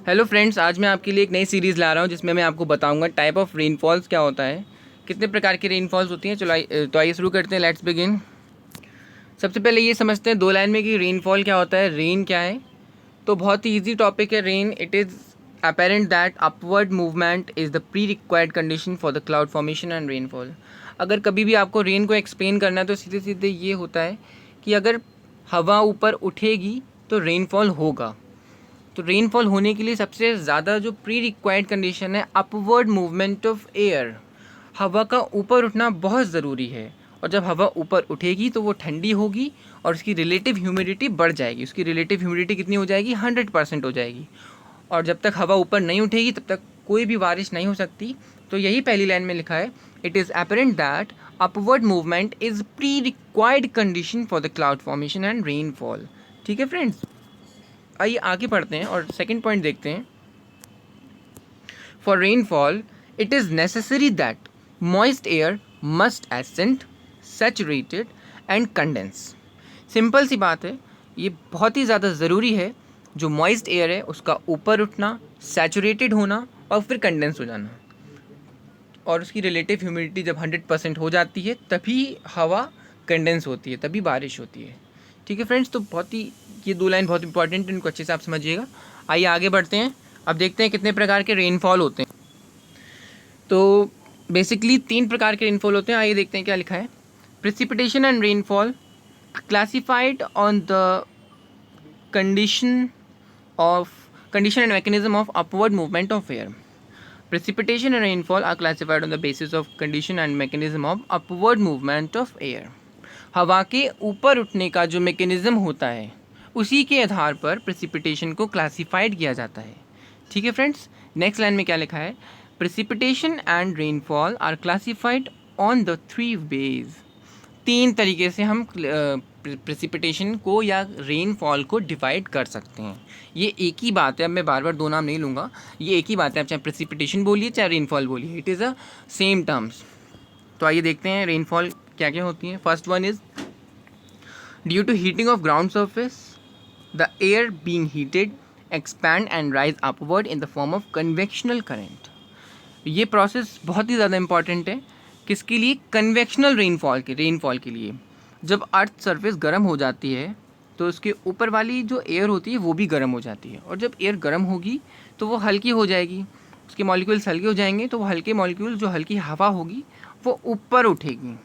Hello friends, आज मैं आपके लिए एक नई सीरीज़ ला रहा हूँ जिसमें मैं आपको बताऊंगा टाइप ऑफ रेनफॉल्स क्या होता है, कितने प्रकार की रेनफॉल्स होती हैं। चलो तो आइए शुरू करते हैं। Let's begin. सबसे पहले ये समझते हैं दो लाइन में कि रेनफॉल क्या होता है, रेन क्या है। तो बहुत ही ईजी टॉपिक है rain. It is apparent that upward movement is the pre required condition for the cloud formation and rainfall. अगर कभी भी आपको रेन को एक्सप्लेन करना है तो सीधे सीधे ये होता है कि अगर हवा ऊपर उठेगी तो रेनफॉल होगा। तो रेनफॉल होने के लिए सबसे ज़्यादा जो प्री रिक्वायर्ड कंडीशन है, अपवर्ड मूवमेंट ऑफ एयर। हवा का ऊपर उठना बहुत ज़रूरी है। और जब हवा ऊपर उठेगी तो वो ठंडी होगी और उसकी रिलेटिव ह्यूमिडिटी बढ़ जाएगी। उसकी रिलेटिव ह्यूमिडिटी कितनी हो जाएगी? 100% हो जाएगी। और जब तक हवा ऊपर नहीं उठेगी तब तक कोई भी बारिश नहीं हो सकती। तो यही पहली लाइन में लिखा है, it is apparent that upward movement is pre required condition for the cloud formation and rainfall. ठीक है फ्रेंड्स, आइए आगे पढ़ते हैं और सेकंड पॉइंट देखते हैं। For rainfall it is necessary that moist air must ascent, saturated and condense. Simple सी बात है, ये बहुत ही ज़्यादा ज़रूरी है। जो मॉइस्ट एयर है उसका ऊपर उठना, सैचुरेटेड होना और फिर कंडेंस हो जाना। और उसकी रिलेटिव ह्यूमिडिटी जब 100% हो जाती है तभी हवा कंडेंस होती है, तभी बारिश होती है। ठीक है फ्रेंड्स, तो बहुत ही ये दो लाइन बहुत इंपॉर्टेंट है, इनको अच्छे से आप समझिएगा। आइए आगे बढ़ते हैं। अब देखते हैं कितने प्रकार के रेनफॉल होते हैं। तो बेसिकली 3 प्रकार के रेनफॉल होते हैं। आइए देखते हैं क्या लिखा है। Precipitation and rainfall classified on the condition condition and mechanism of upward movement of air. Precipitation and rainfall are classified on the basis of condition and mechanism of upward movement of air. हवा के ऊपर उठने का जो mechanism होता है उसी के आधार पर प्रेसिपिटेशन को क्लासिफाइड किया जाता है। ठीक है फ्रेंड्स, नेक्स्ट लाइन में क्या लिखा है? Precipitation and rainfall are classified on the 3 ways. 3 तरीके से हम प्रेसिपिटेशन को या रेनफॉल को डिवाइड कर सकते हैं। ये एक ही बात है, अब मैं बार बार दो नाम नहीं लूँगा, ये एक ही बात है। आप चाहे प्रेसिपिटेशन बोलिए चाहे रेनफॉल बोलिए, it is a same terms. तो आइए देखते हैं रेनफॉल क्या क्या होती है। First one is due to heating of ground surface the air being heated expand and rise upward in the form of convectional current. ये प्रोसेस बहुत ही ज़्यादा इंपॉर्टेंट है। किसके लिए? कन्वेक्शनल रेनफॉल के लिए। जब अर्थ सरफेस गर्म हो जाती है तो उसके ऊपर वाली जो एयर होती है वो भी गर्म हो जाती है। और जब एयर गर्म होगी तो वो हल्की हो जाएगी, उसके मॉलिक्यूल्स हल्के हो जाएंगे। तो वो हल्के मॉलिक्यूल, जो हल्की हवा होगी, वो ऊपर उठेगी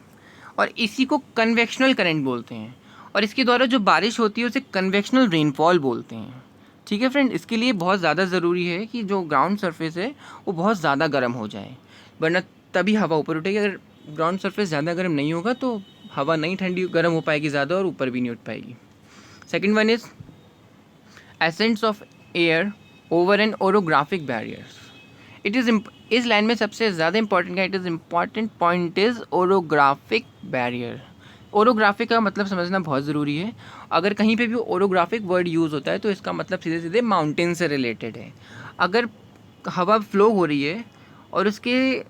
और इसी को कन्वेक्शनल करंट बोलते हैं। और इसके द्वारा जो बारिश होती है उसे कन्वेक्शनल रेनफॉल बोलते हैं। ठीक है फ्रेंड, इसके लिए बहुत ज़्यादा ज़रूरी है कि जो ग्राउंड सरफेस है वो बहुत ज़्यादा गर्म हो जाए, वरना तभी हवा ऊपर उठेगी। अगर ग्राउंड सरफेस ज़्यादा गर्म नहीं होगा तो हवा नहीं ठंडी गर्म हो पाएगी ज़्यादा और ऊपर भी नहीं उठ पाएगी। Second one is ascents of air over an orographic barriers. It is इस लाइन में सबसे ज़्यादा इंपॉर्टेंट क्या, it is important point is orographic barrier. Orographic का मतलब समझना बहुत ज़रूरी है। अगर कहीं पे भी ओरोग्राफिक वर्ड यूज़ होता है तो इसका मतलब सीधे सीधे माउंटेन से रिलेटेड है। अगर हवा फ्लो हो रही है और उसके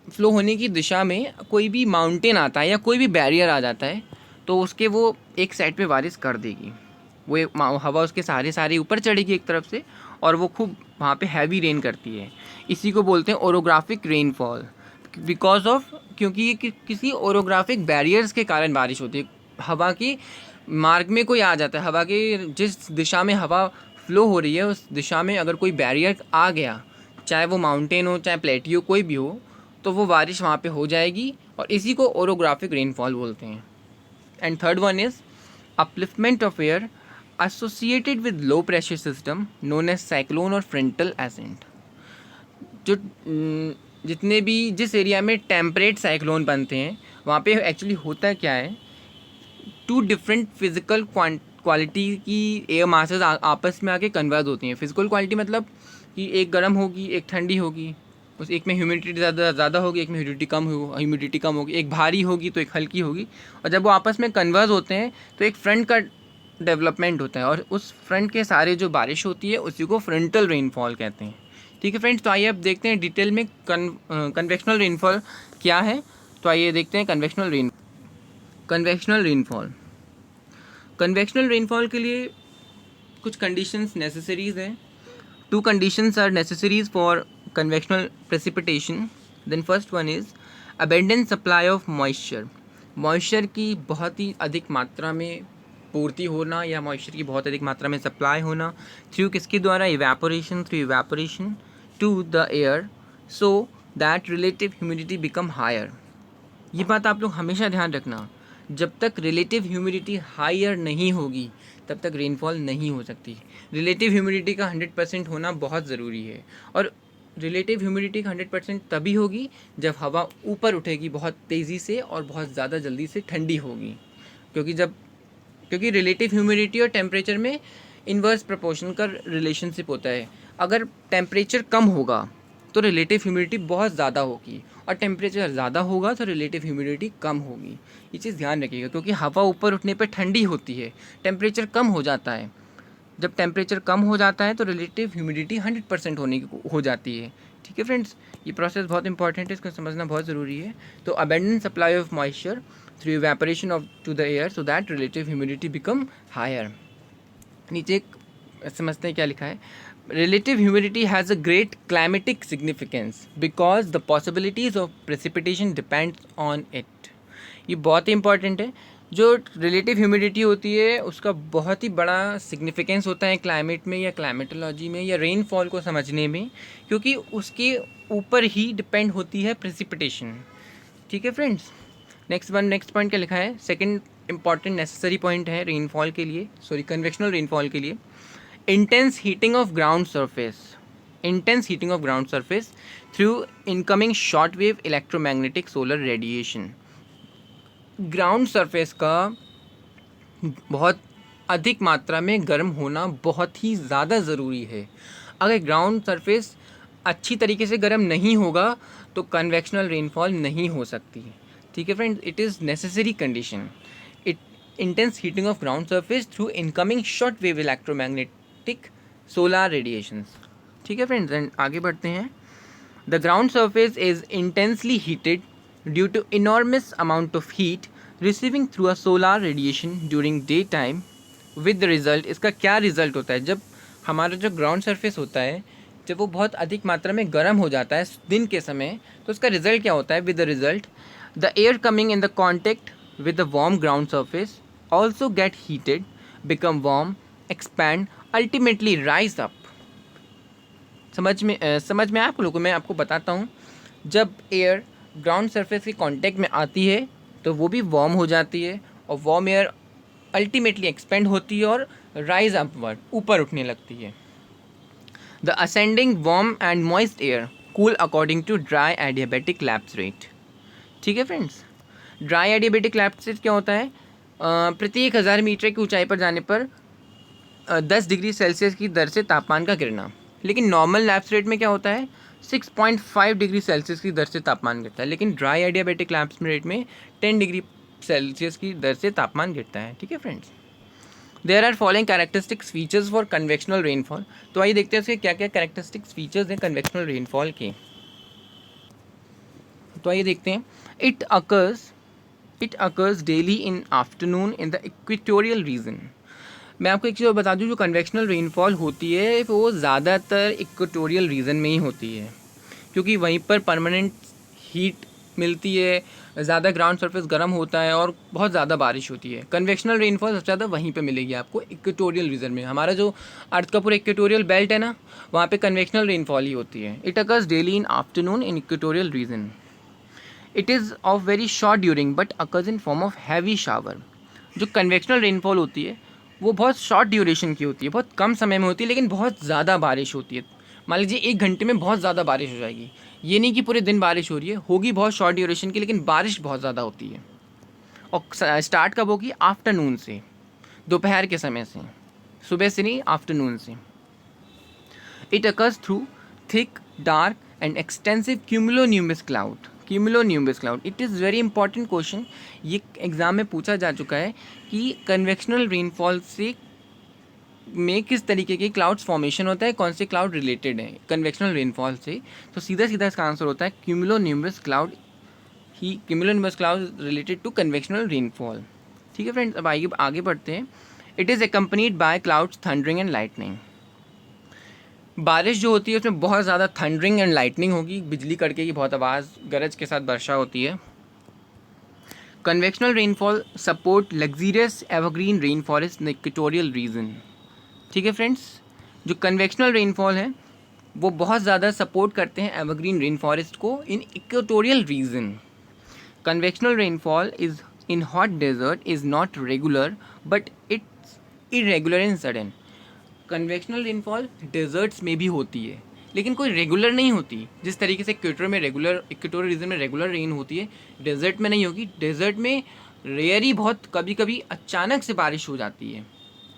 फ्लो होने की दिशा में कोई भी माउंटेन आता है या कोई भी बैरियर आ जाता है तो उसके वो एक साइड पे बारिश कर देगी। वो हवा उसके सहारे सारे ऊपर चढ़ेगी एक तरफ से और वो खूब वहाँ पे हैवी रेन करती है। इसी को बोलते हैं ओरोग्राफिक रेनफॉल। बिकॉज ऑफ, क्योंकि ये किसी ओरोग्राफिक बैरियर्स के कारण बारिश होती है। हवा के मार्ग में कोई आ जाता है, हवा के जिस दिशा में हवा फ्लो हो रही है उस दिशा में अगर कोई बैरियर आ गया, चाहे वो माउंटेन हो चाहे प्लेटियो कोई भी हो, तो वो बारिश वहाँ पे हो जाएगी और इसी को ओरोग्राफिक रेनफॉल बोलते हैं। And third one is upliftment of air associated with low pressure system known as cyclone और फ्रंटल एसेंट। जो जितने भी जिस एरिया में टेम्परेट साइक्लोन बनते हैं वहाँ पे एक्चुअली होता क्या है, 2 डिफरेंट फिजिकल क्वालिटी की एयर मासेस आपस में आके कन्वर्ज होती हैं। फिजिकल क्वालिटी मतलब कि एक गर्म होगी एक ठंडी होगी, उस एक में ह्यूमिडिटी ज़्यादा होगी एक में ह्यूमिडिटी कम होगी, एक भारी होगी तो एक हल्की होगी। और जब वो आपस में कन्वर्ज होते हैं तो एक फ्रंट का डेवलपमेंट होता है और उस फ्रंट के सारे जो बारिश होती है उसी को फ्रंटल रेनफॉल कहते हैं। ठीक है फ्रेंड्स, तो आइए अब देखते हैं डिटेल में कन्वेक्शनल रेनफॉल क्या है। तो आइए देखते हैं कन्वेक्शनल रेनफॉल। कन्वेक्शनल रेनफॉल के लिए कुछ कंडीशंस नेसेसरीज हैं। Two conditions are necessaries for convectional precipitation. Then first one is abundant supply of moisture. Moisture की बहुत ही अधिक मात्रा में पूर्ति होना या मॉइस्चर की बहुत अधिक मात्रा में सप्लाई होना थ्रू किसके द्वारा, evaporation, through evaporation to the air so that relative humidity become higher. ये बात आप लोग हमेशा ध्यान रखना, जब तक रिलेटिव ह्यूमिडिटी हायर नहीं होगी तब तक रेनफॉल नहीं हो सकती. रिलेटिव ह्यूमिडिटी का 100% होना बहुत ज़रूरी है, और रिलेटिव ह्यूमिडिटी का 100% तभी होगी जब हवा ऊपर उठेगी बहुत तेज़ी से और बहुत ज़्यादा जल्दी से ठंडी होगी. क्योंकि रिलेटिव ह्यूमिडिटी और टेम्परेचर में इन्वर्स प्रोपोर्शन का रिलेशनशिप होता है. अगर टेम्परेचर कम होगा तो रिलेटिव ह्यूमिडिटी बहुत ज़्यादा होगी, और टेम्परेचर ज़्यादा होगा तो रिलेटिव ह्यूमिडिटी कम होगी. ये चीज़ ध्यान रखिएगा, क्योंकि हवा ऊपर उठने पर ठंडी होती है, टेम्परेचर कम हो जाता है. जब टेम्परेचर कम हो जाता है तो रिलेटिव ह्यूमिडिटी 100% हो जाती है. ठीक है फ्रेंड्स, ये प्रोसेस बहुत इंपॉर्टेंट है, इसको समझना बहुत ज़रूरी है. तो abundant supply of moisture through evaporation of to the air so that relative humidity become higher. नीचे समझते हैं क्या लिखा है. Relative humidity has a great climatic significance because the possibilities of precipitation depends on it. ये बहुत ही important है. जो रिलेटिव ह्यूमिडिटी होती है उसका बहुत ही बड़ा सिग्निफिकेंस होता है क्लाइमेट में या क्लाइमेटोलॉजी में या रेनफॉल को समझने में, क्योंकि उसके ऊपर ही डिपेंड होती है प्रेसिपिटेशन. ठीक है फ्रेंड्स, नेक्स्ट पॉइंट क्या लिखा है. सेकंड इंपॉर्टेंट नेसेसरी पॉइंट है रेनफॉल के लिए, सॉरी कन्वेक्शनल रेनफॉल के लिए. Intense heating of ground surface through incoming shortwave electromagnetic solar radiation. Ground surface का बहुत अधिक मात्रा में गर्म होना बहुत ही ज़्यादा ज़रूरी है. अगर ग्राउंड सरफेस अच्छी तरीके से गर्म नहीं होगा तो कन्वेक्शनल रेनफॉल नहीं हो सकती. ठीक है friends, it is necessary condition. Intense heating of ground surface through incoming short wave electromagnetic solar radiations. ठीक है फ्रेंड्स, एंड आगे बढ़ते हैं. The ground surface is intensely heated due to enormous amount of heat receiving through a solar radiation during day time with the result. इसका क्या result होता है, जब हमारा जो ग्राउंड सरफेस होता है जब वो बहुत अधिक मात्रा में गर्म हो जाता है दिन के समय, तो उसका रिजल्ट क्या होता है. With the result the air coming in the contact with the warm ground surface also get heated, become warm, expand, ultimately rise up. समझ में आप लोगों को मैं आपको बताता हूँ. जब एयर ग्राउंड सरफेस के कांटेक्ट में आती है तो वो भी वार्म हो जाती है, और वार्म एयर अल्टीमेटली एक्सपेंड होती है और राइज अपवर्ड, ऊपर उठने लगती है. The ascending warm and moist air cool according to dry adiabatic lapse rate. ठीक है friends, dry adiabatic lapse rate क्या होता है. प्रति 1000 मीटर की ऊंचाई पर जाने पर 10 डिग्री सेल्सियस की दर से तापमान का गिरना. लेकिन नॉर्मल लैप्स रेट में क्या होता है, 6.5 डिग्री सेल्सियस की दर से तापमान गिरता है. लेकिन ड्राई एडियाबैटिक लैप्स रेट में 10 डिग्री सेल्सियस की दर से तापमान गिरता है. ठीक है friends, there are following characteristics features for convectional rainfall. तो आइए देखते हैं उसके क्या क्या कैरेक्टरिस्टिक्स फीचर्स हैं कन्वेक्शनल रेनफॉल के. तो आइए देखते हैं. It occurs daily in afternoon in the equatorial region. मैं आपको एक चीज़ और बता दूं, जो कन्वेक्शनल रेनफॉल होती है वो ज़्यादातर इक्वेटोरियल रीजन में ही होती है, क्योंकि वहीं पर परमानेंट हीट मिलती है, ज़्यादा ग्राउंड सरफेस गर्म होता है और बहुत ज़्यादा बारिश होती है. कन्वेक्शनल रेनफॉल सबसे ज़्यादा वहीं पे मिलेगी आपको, इक्वेटोरियल रीजन में. हमारा जो अर्थ का पूरा इक्वेटोरियल बेल्ट है ना, वहाँ पे कन्वेक्शनल रेनफॉल ही होती है. It occurs daily in afternoon in equatorial reason. It is of very short during but occurs in form of heavy shower. जो कन्वेक्शनल रेनफॉल होती है वो बहुत शॉर्ट ड्यूरेशन की होती है, बहुत कम समय में होती है, लेकिन बहुत ज़्यादा बारिश होती है. मान लीजिए 1 घंटे में बहुत ज़्यादा बारिश हो जाएगी. ये नहीं कि पूरे दिन बारिश हो रही है, होगी बहुत शॉर्ट ड्यूरेशन की, लेकिन बारिश बहुत ज़्यादा होती है. और स्टार्ट कब होगी, आफ्टरनून से, दोपहर के समय से, सुबह से नहीं, आफ्टरनून से. It occurs through thick dark and extensive cumulonimbus cloud. Cumulonimbus cloud, it is very important question. ये एग्ज़ाम में पूछा जा चुका है कि कन्वेक्शनल रेनफॉल से में किस तरीके के क्लाउड्स फॉर्मेशन होता है, कौन से क्लाउड रिलेटेड है कन्वेक्शनल रेनफॉल से. तो सीधा इसका आंसर होता है क्यूमुलोनिम्बस क्लाउड ही, cumulonimbus cloud related to convectional rainfall. ठीक है फ्रेंड्स, अब आगे बढ़ते हैं. It is accompanied by clouds thundering and lightning. बारिश जो होती है उसमें बहुत ज़्यादा थंडरिंग एंड लाइटनिंग होगी, बिजली कड़के की बहुत आवाज़, गरज के साथ वर्षा होती है। Convectional rainfall support luxurious evergreen rain forest इन इक्वेटोरियल रीजन। ठीक है फ्रेंड्स, जो कन्वेक्शनल रेनफॉल है वो बहुत ज़्यादा सपोर्ट करते हैं एवरग्रीन रेन फॉरेस्ट को in equatorial region. Convectional rainfall is in hot desert is not regular but it's irregular in sudden. Convectional rainfall deserts में भी होती है लेकिन कोई रेगुलर नहीं होती। जिस तरीके से इक्वेटोरियल रीजन में रेगुलर रेन होती है, डेजर्ट में नहीं होगी। डेजर्ट में रेयरी बहुत कभी कभी अचानक से बारिश हो जाती है,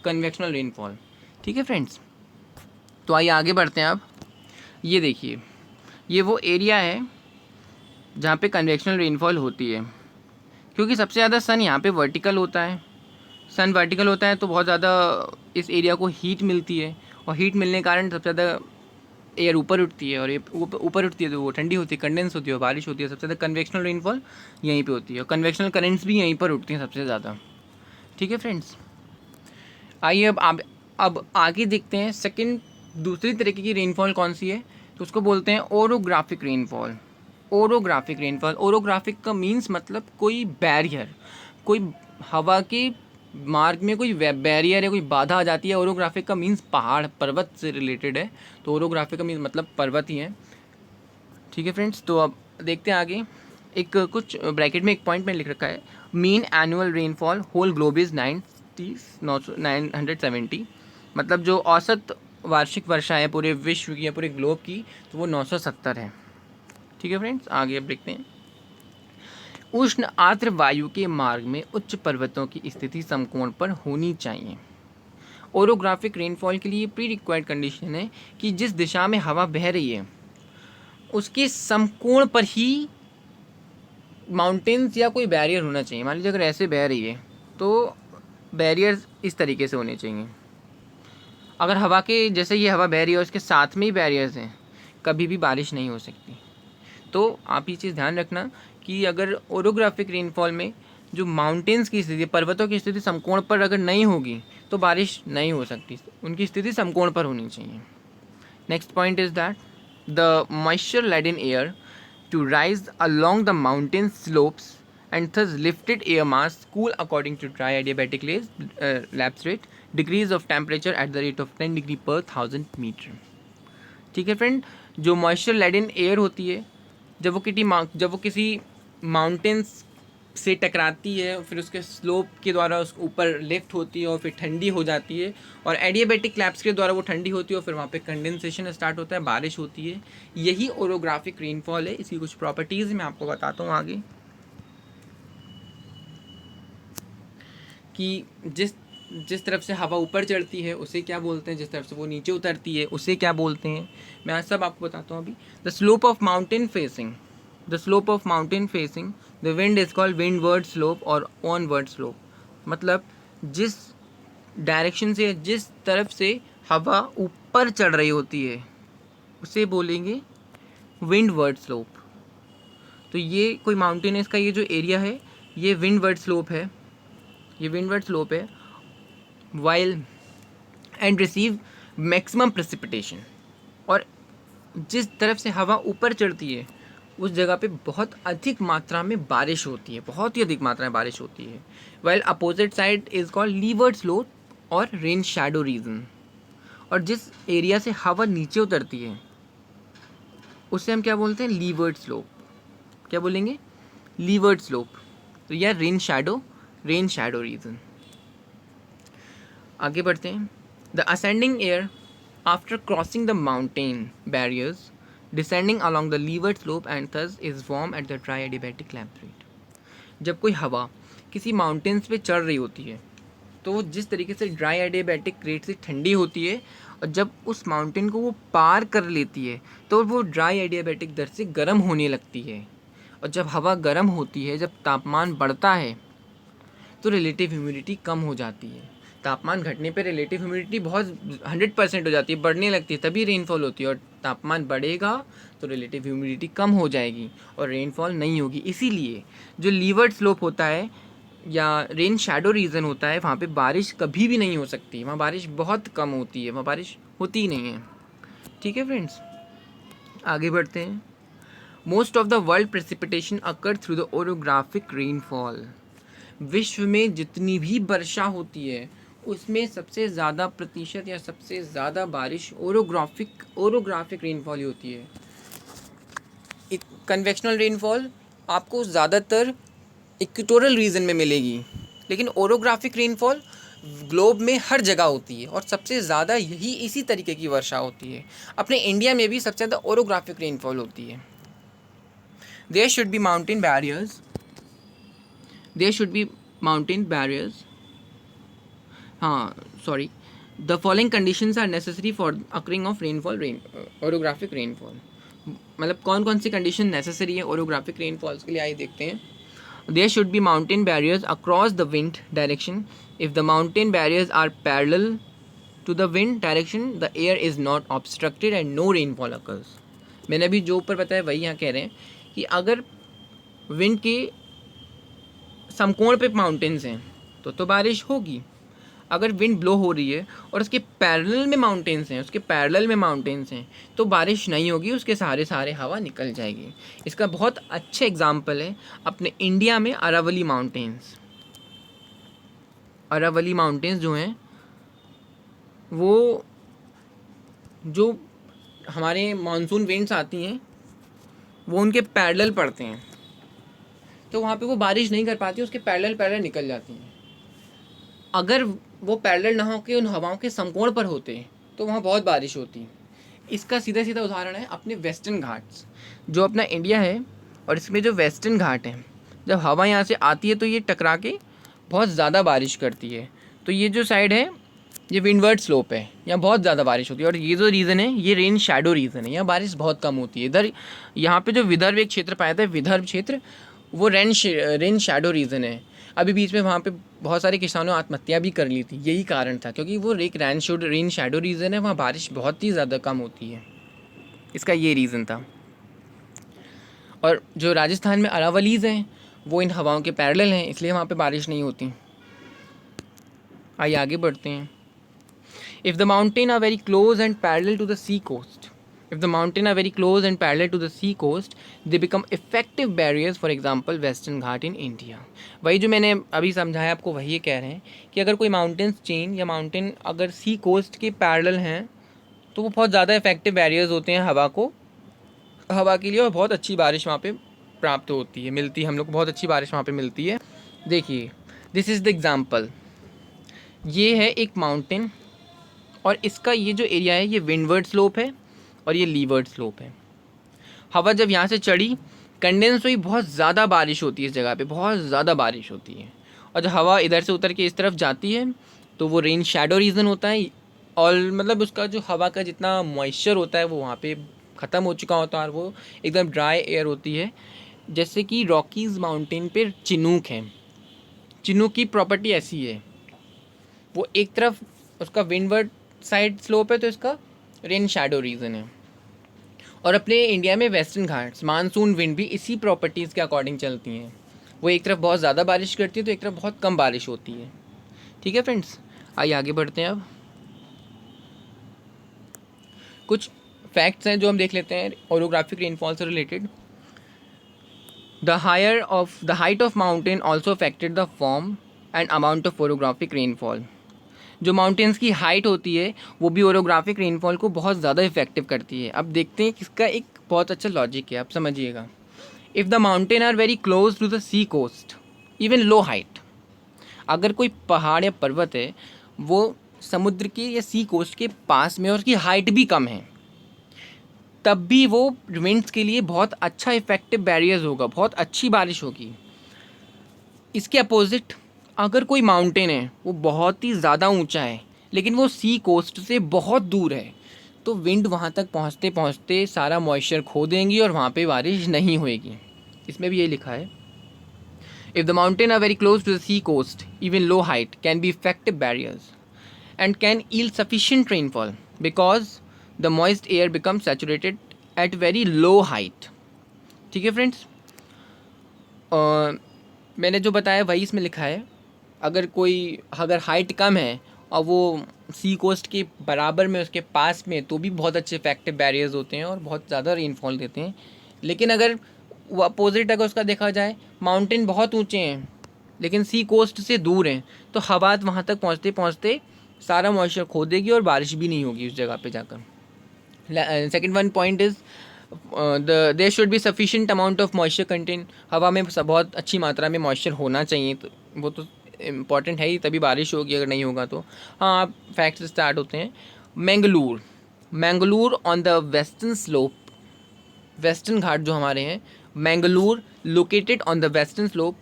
कन्वेक्शनल रेनफॉल। ठीक है फ्रेंड्स, तो आइए आगे बढ़ते हैं। अब ये देखिए, ये वो एरिया है जहाँ पे कन्वेक्शनल रेनफॉल होती है, क्योंकि सबसे ज़्यादा सन यहाँ पे वर्टिकल होता है। सन वर्टिकल होता है तो बहुत ज़्यादा इस एरिया को हीट मिलती है, और हीट मिलने के कारण सबसे ज़्यादा एयर ऊपर उठती है, और ये ऊपर उठती है तो वो ठंडी होती है, कंडेंस होती है, बारिश होती है। सबसे ज़्यादा कन्वेक्शनल रेनफॉल यहीं पे होती है, और कन्वेक्शनल करेंट्स भी यहीं पर उठती हैं सबसे ज़्यादा। ठीक है फ्रेंड्स, आइए अब आगे देखते हैं सेकंड, दूसरी तरीके की रेनफॉल कौन सी है, तो उसको बोलते हैं orographic rainfall. Orographic rainfall, orographic का मीन्स मतलब कोई बैरियर, कोई हवा के मार्ग में कोई बैरियर है, कोई बाधा आ जाती है। ओरोग्राफिक का मीन्स पहाड़ पर्वत से रिलेटेड है, तो ओरोग्राफिक का मीन्स मतलब पर्वत ही है। ठीक है फ्रेंड्स, तो अब देखते हैं आगे। एक कुछ ब्रैकेट में एक पॉइंट में लिख रखा है, mean annual rainfall whole globe is 970, मतलब जो औसत वार्षिक वर्षा है पूरे विश्व की या पूरे ग्लोब की, तो वो 970 है। ठीक है फ्रेंड्स, आगे अब देखते हैं। उष्ण आर्द्र वायु के मार्ग में उच्च पर्वतों की स्थिति समकोण पर होनी चाहिए। ओरोग्राफिक रेनफॉल के लिए प्री रिक्वायर्ड कंडीशन है कि जिस दिशा में हवा बह रही है उसके समकोण पर ही माउंटेन्स या कोई बैरियर होना चाहिए। मान लीजिए अगर ऐसे बह रही है तो बैरियर्स इस तरीके से होने चाहिए। अगर हवा के जैसे ये हवा बह रही है और उसके साथ में ही बैरियर्स हैं, कभी भी बारिश नहीं हो सकती। तो आप ये चीज़ ध्यान रखना कि अगर ओरोग्राफिक रेनफॉल में जो माउंटेन्स की स्थिति, पर्वतों की स्थिति समकोण पर अगर नहीं होगी तो बारिश नहीं हो सकती, उनकी स्थिति समकोण पर होनी चाहिए। Next point is that the moisture laden air to rise along the mountain slopes and thus lifted air mass cool according to dry adiabatic lapse rate degrees of temperature at the rate of 10 degree per 1000 meter। ठीक है friend, जो moisture laden air होती है जब वो किसी mountains से टकराती है, फिर उसके स्लोप के द्वारा उस ऊपर लिफ्ट होती है और फिर ठंडी हो जाती है, और एडियाबैटिक क्लैप्स के द्वारा वो ठंडी होती है और फिर वहाँ पे कंडेंसेशन स्टार्ट होता है, बारिश होती है। यही ओरोग्राफिक रेनफॉल है। इसकी कुछ प्रॉपर्टीज़ मैं आपको बताता हूँ आगे, कि जिस तरफ से हवा ऊपर चढ़ती है उसे क्या बोलते हैं, जिस तरफ से वो नीचे उतरती है उसे क्या बोलते हैं, मैं आज सब आपको बताता हूँ अभी। The slope of mountain facing, the wind is called windward slope और ऑनवर्ड स्लोप। मतलब जिस डायरेक्शन से, जिस तरफ से हवा ऊपर चढ़ रही होती है उसे बोलेंगे विंडवर्ड स्लोप। तो ये कोई माउंटेन है, इसका ये जो एरिया है ये विंडवर्ड स्लोप है, ये विंडवर्ड स्लोप है। While and receive maximum precipitation, और जिस तरफ से हवा ऊपर चढ़ती है उस जगह पे बहुत अधिक मात्रा में बारिश होती है, बहुत ही अधिक मात्रा में बारिश होती है। While opposite side is called leeward slope और रेन शैडो रीजन। और जिस एरिया से हवा नीचे उतरती है उसे हम क्या बोलते हैं, लीवर्ड स्लोप। क्या बोलेंगे, लीवर्ड स्लोप। तो यह रेन शैडो रीजन। आगे बढ़ते हैं। The ascending air after crossing the mountain barriers descending along the leeward slope and thus is warm at the dry adiabatic clamp rate. जब कोई हवा किसी माउंटेन्स पे चढ़ रही होती है तो वो जिस तरीके से ड्राई एडियाबैटिक रेट से ठंडी होती है, और जब उस माउंटेन को वो पार कर लेती है तो वो ड्राई एडियाबैटिक दर से गर्म होने लगती है। और जब हवा गर्म होती है, जब तापमान बढ़ता है तो रिलेटिव ह्यूमिडिटी कम हो जाती है। तापमान घटने पर रिलेटिव ह्यूमिडिटी बहुत 100% हो जाती है, बढ़ने लगती है, तभी रेनफॉल होती है। और तापमान बढ़ेगा तो रिलेटिव ह्यूमिडिटी कम हो जाएगी और रेनफॉल नहीं होगी। इसीलिए जो लीवर्ड स्लोप होता है या रेन शैडो रीजन होता है, वहाँ पे बारिश कभी भी नहीं हो सकती, वहाँ बारिश बहुत कम होती है, वहाँ बारिश होती ही नहीं है। ठीक है फ्रेंड्स, आगे बढ़ते हैं। Most of the world precipitation occur through the orographic rainfall. विश्व में जितनी भी वर्षा होती है उसमें सबसे ज़्यादा प्रतिशत या सबसे ज़्यादा बारिश ओरोग्राफिक रेनफॉल ही होती है। कन्वेक्शनल रेनफॉल आपको ज़्यादातर इक्वेटोरियल रीजन में मिलेगी, लेकिन ओरोग्राफिक रेनफॉल ग्लोब में हर जगह होती है और सबसे ज़्यादा यही इसी तरीके की वर्षा होती है। अपने इंडिया में भी सबसे ज़्यादा ओरोग्राफिक रेनफॉल होती है। There should be mountain barriers, there should be mountain barriers हाँ sorry, the following conditions are necessary for occurring of rainfall orographic rainfall. मतलब कौन कौन सी कंडीशन नेसेसरी है ओरोग्राफिक रेनफॉल्स के लिए, आइए देखते हैं। There should be mountain barriers across the wind direction. If the mountain barriers are parallel to the wind direction the air is not obstructed and no rainfall occurs. मैंने अभी जो ऊपर बताया वही यहाँ कह रहे हैं कि अगर विंड के समकोण पे माउंटेन्स हैं तो बारिश होगी। अगर विंड ब्लो हो रही है और उसके पैरेलल में माउंटेन्स हैं तो बारिश नहीं होगी, उसके सहारे हवा निकल जाएगी। इसका बहुत अच्छा एग्जाम्पल है अपने इंडिया में अरावली माउंटेन्स। अरावली माउंटेन्स जो हैं वो जो हमारे मानसून विंड्स आती हैं वो उनके पैरेलल पड़ते हैं, तो वहाँ पे वो बारिश नहीं कर पाती, उसके पैरेलल निकल जाती हैं। अगर वो पैरेलल ना हो के उन हवाओं के समकोण पर होते तो वहाँ बहुत बारिश होती। इसका सीधा उदाहरण है अपने वेस्टर्न घाट्स। जो अपना इंडिया है और इसमें जो वेस्टर्न घाट है, जब हवा यहाँ से आती है तो ये टकरा के बहुत ज़्यादा बारिश करती है। तो ये जो साइड है ये विंडवर्ड स्लोप है, यहाँ बहुत ज़्यादा बारिश होती है। और ये जो रीज़न है ये रेन शैडो रीज़न है, यहाँ बारिश बहुत कम होती है। इधर यहाँ पे जो विदर्भ एक क्षेत्र पाया था, विदर्भ क्षेत्र, वो रेन शैडो रीज़न है। अभी बीच में वहाँ पे बहुत सारे किसानों ने आत्महत्या भी कर ली थी, यही कारण था, क्योंकि वो एक रेन शैडो रीज़न है, वहाँ बारिश बहुत ही ज़्यादा कम होती है। इसका ये रीज़न था। और जो राजस्थान में अरावलीज़ हैं वो इन हवाओं के पैरेलल हैं, इसलिए वहाँ पे बारिश नहीं होती। आइए आगे बढ़ते हैं। If the mountain are very close and parallel to the sea coast, if the mountain are very close and parallel to the sea coast, they become effective barriers, for example western Ghat in India। वही जो मैंने अभी समझाया आपको वही कह रहे हैं कि अगर कोई माउंटेन्स चेन या माउंटेन अगर सी कोस्ट के पैरेलल हैं तो वो बहुत ज़्यादा इफेक्टिव बैरियर्स होते हैं हवा के लिए, और बहुत अच्छी बारिश वहाँ पे प्राप्त होती है, मिलती है, हम लोग को बहुत अच्छी बारिश वहाँ पे मिलती है। देखिए दिस इज़ द एग्ज़ाम्पल, ये है एक माउंटेन और इसका ये जो एरिया है ये विंडवर्ड स्लोप है और ये लीवर्ड स्लोप है। हवा जब यहाँ से चढ़ी, कंडेंस हुई, बहुत ज़्यादा बारिश होती है इस जगह पे, बहुत ज़्यादा बारिश होती है। और जब हवा इधर से उतर के इस तरफ जाती है तो वो रेन शैडो रीजन होता है, और मतलब उसका जो हवा का जितना मॉइस्चर होता है वो वहाँ पे ख़त्म हो चुका होता है और वो एकदम ड्राई एयर होती है। जैसे कि रॉकीज़ माउंटेन पे चिनूक है, चिनूक की प्रॉपर्टी ऐसी है, वो एक तरफ उसका विंडवर्ड साइड स्लोप है तो इसका रेन शैडो रीजन है। और अपने इंडिया में वेस्टर्न घाट्स मानसून विंड भी इसी प्रॉपर्टीज़ के अकॉर्डिंग चलती हैं, वो एक तरफ बहुत ज़्यादा बारिश करती है तो एक तरफ बहुत कम बारिश होती है। ठीक है फ्रेंड्स, आइए आगे बढ़ते हैं। अब कुछ फैक्ट्स हैं जो हम देख लेते हैं ओरोग्राफिक रेनफॉल से related. The height of mountain also affected the form and amount of orographic rainfall. जो माउंटेन्स की हाइट होती है वो भी ओरोग्राफिक रेनफॉल को बहुत ज़्यादा इफेक्टिव करती है। अब देखते हैं कि इसका एक बहुत अच्छा लॉजिक है, आप समझिएगा। If the mountain are very close to the sea coast even low height, अगर कोई पहाड़ या पर्वत है वो समुद्र के या सी कोस्ट के पास में और उसकी हाइट भी कम है, तब भी वो विंड्स के लिए बहुत अच्छा इफेक्टिव बैरियर्स होगा, बहुत अच्छी बारिश होगी। इसके अपोजिट अगर कोई माउंटेन है वो बहुत ही ज़्यादा ऊंचा है लेकिन वो सी कोस्ट से बहुत दूर है, तो विंड वहाँ तक पहुँचते पहुँचते सारा मॉइस्चर खो देंगी और वहाँ पे बारिश नहीं होएगी। इसमें भी यही लिखा है, if the mountain are very close to the sea coast even low height can be effective barriers and can yield sufficient rainfall because the moist air becomes saturated at very low height। ठीक है friends, मैंने जो बताया वही इसमें लिखा है। अगर हाइट कम है और वो सी कोस्ट के बराबर में उसके पास में तो भी बहुत अच्छे इफेक्टिव बैरियर्स होते हैं और बहुत ज़्यादा रेनफॉल देते हैं। लेकिन अगर वो अपोजिट अगर उसका देखा जाए, माउंटेन बहुत ऊंचे हैं लेकिन सी कोस्ट से दूर हैं, तो हवा वहाँ तक पहुँचते पहुँचते सारा मॉइस्चर खो देगी और बारिश भी नहीं होगी उस जगह पे जाकर। Second one point is there should be sufficient amount of moisture content. हवा में बहुत अच्छी मात्रा में मॉइस्चर होना चाहिए, तो वो तो इम्पॉर्टेंट है ही, तभी बारिश होगी, अगर नहीं होगा तो। हाँ, आप फैक्ट से स्टार्ट होते हैं। Mangalore on the western slope, western Ghat जो हमारे हैं, Mangalore located on the western slope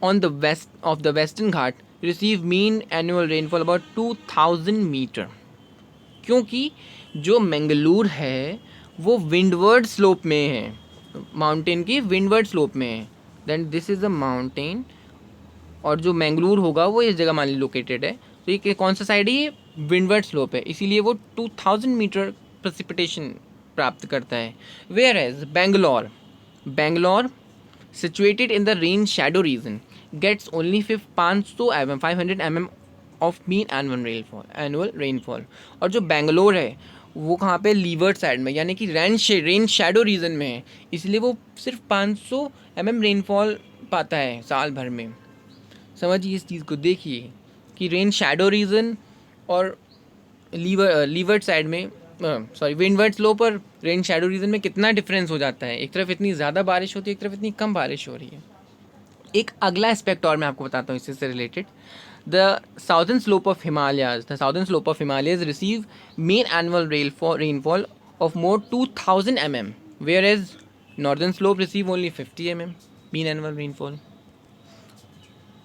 on the west of the western Ghat receive mean annual rainfall about 2000 metre. क्योंकि जो मैंगलोर है वो विंडवर्ड स्लोप में है, माउंटेन की विंडवर्ड स्लोप में है। Then this is a mountain, और जो मैंगलोर होगा वो इस जगह मान ली लोकेटेड है, तो ये कौन सा साइड है, ये विंडवर्ड स्लोप है, इसीलिए वो 2000 मीटर प्रेसिपिटेशन प्राप्त करता है। Whereas Bangalore situated in the rain shadow region gets only 500 mm of mean annual rainfall। और जो बैंगलोर है वो कहाँ पे, लीवर्ड साइड में, यानी कि रेन शैडो रीजन में है, इसलिए वो सिर्फ 500 mm रेनफॉल पाता है साल भर में। समझिए इस चीज़ को, देखिए कि रेन शैडो रीजन और लीवर्ड साइड में, विंडवर्ड स्लोप और रेन शैडो रीजन में कितना डिफरेंस हो जाता है। एक तरफ इतनी ज़्यादा बारिश होती है, एक तरफ इतनी कम बारिश हो रही है। एक अगला एस्पेक्ट और मैं आपको बताता हूँ इससे रिलेटेड। The southern slope of Himalayas receive mean annual rainfall of more 2000 mm, whereas northern slope receive only 50 mm mean annual rainfall.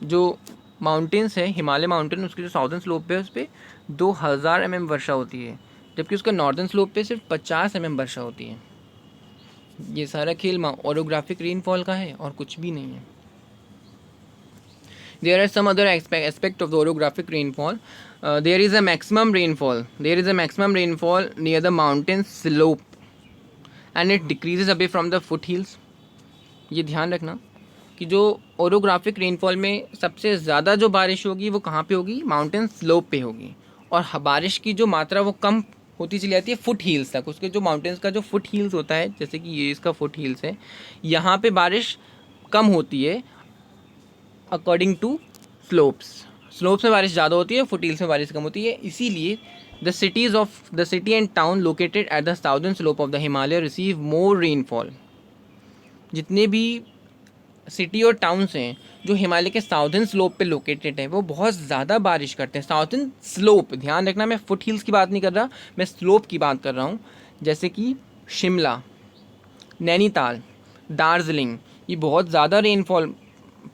जो माउंटेन्स है, हिमालय माउंटेन, उसकी जो साउदर्न स्लोप पे है उस पर 2000 mm वर्षा होती है, जबकि उसका नॉर्दर्न स्लोप पे सिर्फ 50 mm वर्षा होती है। ये सारा खेल ओरोग्राफिक रेनफॉल का है और कुछ भी नहीं है। There are some other aspect of the orographic rainfall. There is a maximum rainfall near the mountain slope and it decreases away from the foothills. ये ध्यान रखना कि जो ओरोग्राफिक रेनफॉल में सबसे ज़्यादा जो बारिश होगी वो कहाँ पे होगी, माउंटेन स्लोप पे होगी, और बारिश की जो मात्रा वो कम होती चली जाती है फुट हील्स तक। उसके जो माउंटेन्स का जो फुट हील्स होता है, जैसे कि ये इसका फुट हील्स है, यहाँ पे बारिश कम होती है अकॉर्डिंग टू स्लोप्स में बारिश ज़्यादा होती है, फुट हील्स में बारिश कम होती है। इसीलिए the city and town located at the southern slope of the Himalaya receive more rainfall. जितने भी सिटी और टाउन्स हैं जो हिमालय के साउदर्न स्लोप पे लोकेटेड है, वो बहुत ज़्यादा बारिश करते हैं। साउदर्न स्लोप, ध्यान रखना, मैं फुट हिल्स की बात नहीं कर रहा, मैं स्लोप की बात कर रहा हूँ। जैसे कि शिमला, नैनीताल, दार्जिलिंग, ये बहुत ज़्यादा रेनफॉल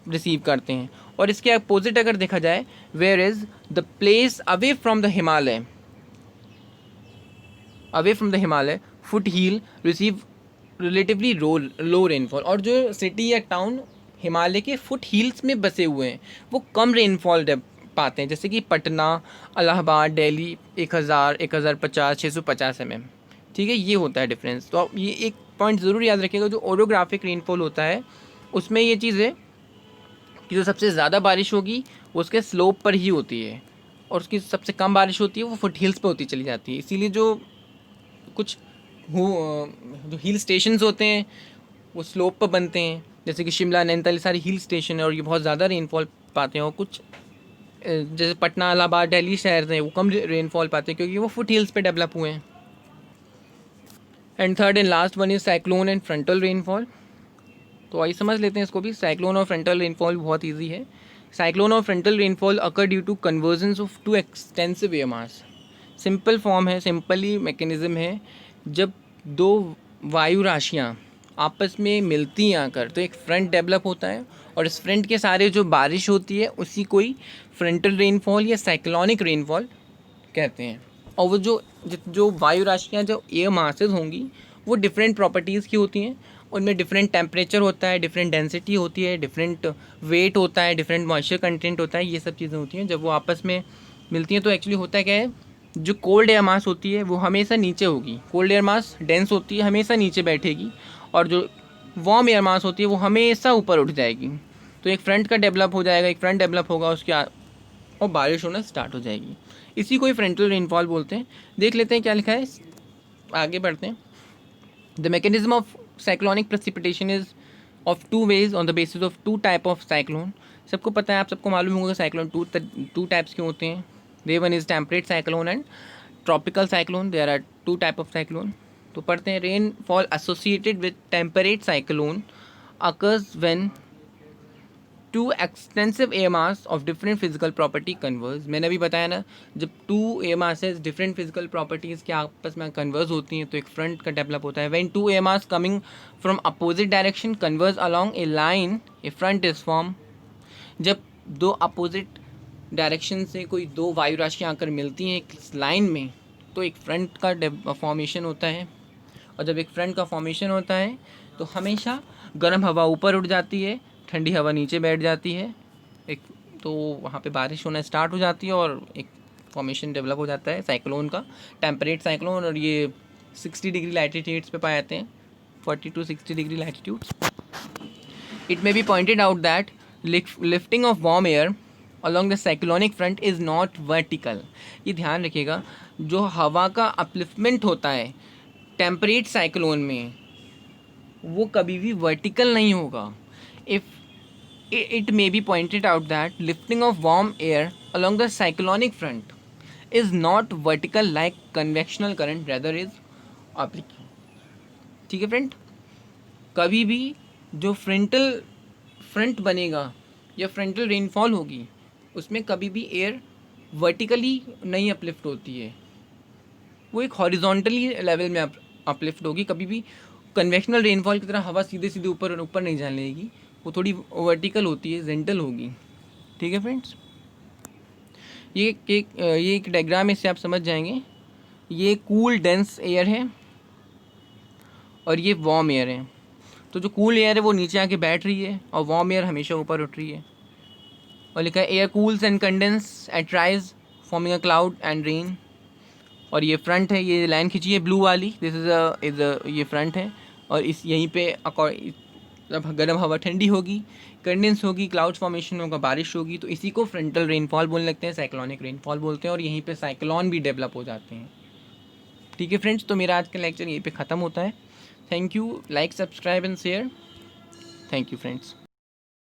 रिसीव करते हैं। और इसके अपोजिट अगर देखा जाए, where is the place away from the Himalaya foothill receive relatively low rainfall. और जो सिटी या टाउन हिमालय के फुट हील्स में बसे हुए हैं वो कम रेनफॉल पाते हैं, जैसे कि पटना, इलाहाबाद, दिल्ली 1000, 1050, 650 mm। ठीक है, ये होता है डिफरेंस। तो आप ये एक पॉइंट ज़रूर याद रखिएगा, जो ओरोग्राफिक रेनफॉल होता है उसमें ये चीज़ है कि जो सबसे ज़्यादा बारिश होगी वो उसके स्लोप पर ही होती है, और उसकी सबसे कम बारिश होती है वो फुट हिल्स पर होती चली जाती है। इसीलिए जो कुछ जो हिल स्टेशंस होते हैं वो स्लोप पर बनते हैं, जैसे कि शिमला, नैनीताल, सारे हिल स्टेशन है और ये बहुत ज़्यादा रेनफॉल पाते हैं। और कुछ जैसे पटना, इलाहाबाद, दिल्ली शहर हैं वो कम रेनफॉल पाते हैं क्योंकि वो फुट हिल्स पे डेवलप हुए हैं। And third and last one is cyclone and frontal rainfall. तो आइए समझ लेते हैं इसको भी। साइक्लोन और फ्रंटल रेनफॉल बहुत ईजी है। साइक्लोन और frontal rainfall occur due to convergence of two extensive air mass. Simple form है, सिंपली मैकेनिज्म है, जब दो वायु राशियाँ आपस में मिलती हैं आकर तो एक फ्रंट डेवलप होता है, और इस फ्रंट के सारे जो बारिश होती है उसी को ही फ्रंटल रेनफॉल या साइक्लोनिक रेनफॉल कहते हैं। और वो जो वायु राशियाँ, जो एयर मासेस होंगी, वो डिफरेंट प्रॉपर्टीज़ की होती हैं। उनमें डिफरेंट टेम्परेचर होता है, डिफरेंट डेंसिटी होती है, डिफरेंट वेट होता है, डिफरेंट मॉइस्चर कंटेंट होता है, ये सब चीज़ें होती हैं। जब वो आपस में मिलती हैं तो एक्चुअली होता क्या है, जो कोल्ड एयर मास होती है वो हमेशा नीचे होगी, कोल्ड एयर मास डेंस होती है, हमेशा नीचे बैठेगी, और जो वार्म एयर मास होती है वो हमेशा ऊपर उठ जाएगी। तो एक फ्रंट का डेवलप हो जाएगा, एक फ्रंट डेवलप होगा उसके और बारिश होना स्टार्ट हो जाएगी। इसी को ही फ्रंटल रेनफॉल बोलते हैं। देख लेते हैं क्या लिखा है, आगे बढ़ते हैं। The mechanism of cyclonic precipitation is of two ways on the basis of two type of cyclone. सबको पता है, आप सबको मालूम होगा साइक्लोन टू टाइप्स के होते हैं। They one is temperate cyclone and tropical cyclone, there are two type of cyclone. तो पढ़ते हैं, rainfall associated with temperate cyclone occurs when two extensive air mass of different physical property converse. मैंने अभी बताया ना, जब two air masses different physical properties के आपस में कन्वर्स होती हैं तो एक फ्रंट का डेवलप होता है। When two air mass coming from opposite direction converse along a line, a front is form. जब दो अपोजिट डायरेक्शन से कोई दो वायु राशियाँ आकर मिलती हैं एक लाइन में तो एक फ्रंट का फॉर्मेशन होता है। और जब एक फ्रंट का फॉर्मेशन होता है तो हमेशा गर्म हवा ऊपर उठ जाती है, ठंडी हवा नीचे बैठ जाती है, एक तो वहाँ पे बारिश होना स्टार्ट हो जाती है और एक फॉर्मेशन डेवलप हो जाता है साइक्लोन का, टेम्परेट साइक्लोन। और ये 60 डिग्री लैटिट्यूड्स पे पाए जाते हैं, 40 to 60 degree latitudes. It may be pointed out that lifting of warm air along the cyclonic front is not vertical. ये ध्यान रखिएगा, जो हवा का अपलिफ्टमेंट होता है टेम्परेट साइक्लोन में वो कभी भी वर्टिकल नहीं होगा। If it may be pointed out that lifting of warm air along the cyclonic front is not vertical like convectional current, rather is oblique। ठीक है फ्रेंड, कभी भी जो फ्रंट बनेगा या फ्रंटल रेनफॉल होगी उसमें कभी भी एयर वर्टिकली नहीं अपलिफ्ट होती है, वो एक हॉरिजॉन्टली लेवल में अपलिफ्ट होगी। कभी भी कन्वेक्शनल रेनफॉल की तरह हवा सीधे सीधे ऊपर ऊपर नहीं जाने लगेगी, वो थोड़ी वर्टिकल होती है, जेंटल होगी। ठीक है फ्रेंड्स, ये एक डायग्राम इससे आप समझ जाएंगे। ये कूल डेंस एयर है और ये वार्म एयर है। तो जो कूल एयर है वो नीचे आके बैठ रही है और वार्म एयर हमेशा ऊपर उठ रही है। और लिखा है air cools and condense at rise forming a cloud and rain. और ये फ्रंट है, ये लाइन खींची है ब्लू वाली, दिस इज़ ये फ्रंट है। और इस यहीं पे जब गर्म हवा ठंडी होगी, कंडेंस होगी, क्लाउड फॉर्मेशन होगा, बारिश होगी, तो इसी को फ्रंटल रेनफॉल बोलने लगते हैं, साइक्लोनिक रेनफॉल बोलते हैं। और यहीं पे साइक्लोन भी डेवलप हो जाते हैं। ठीक है फ्रेंड्स, तो मेरा आज का लेक्चर यहीं पे ख़त्म होता है। Thank you, like subscribe and share. Thank you friends.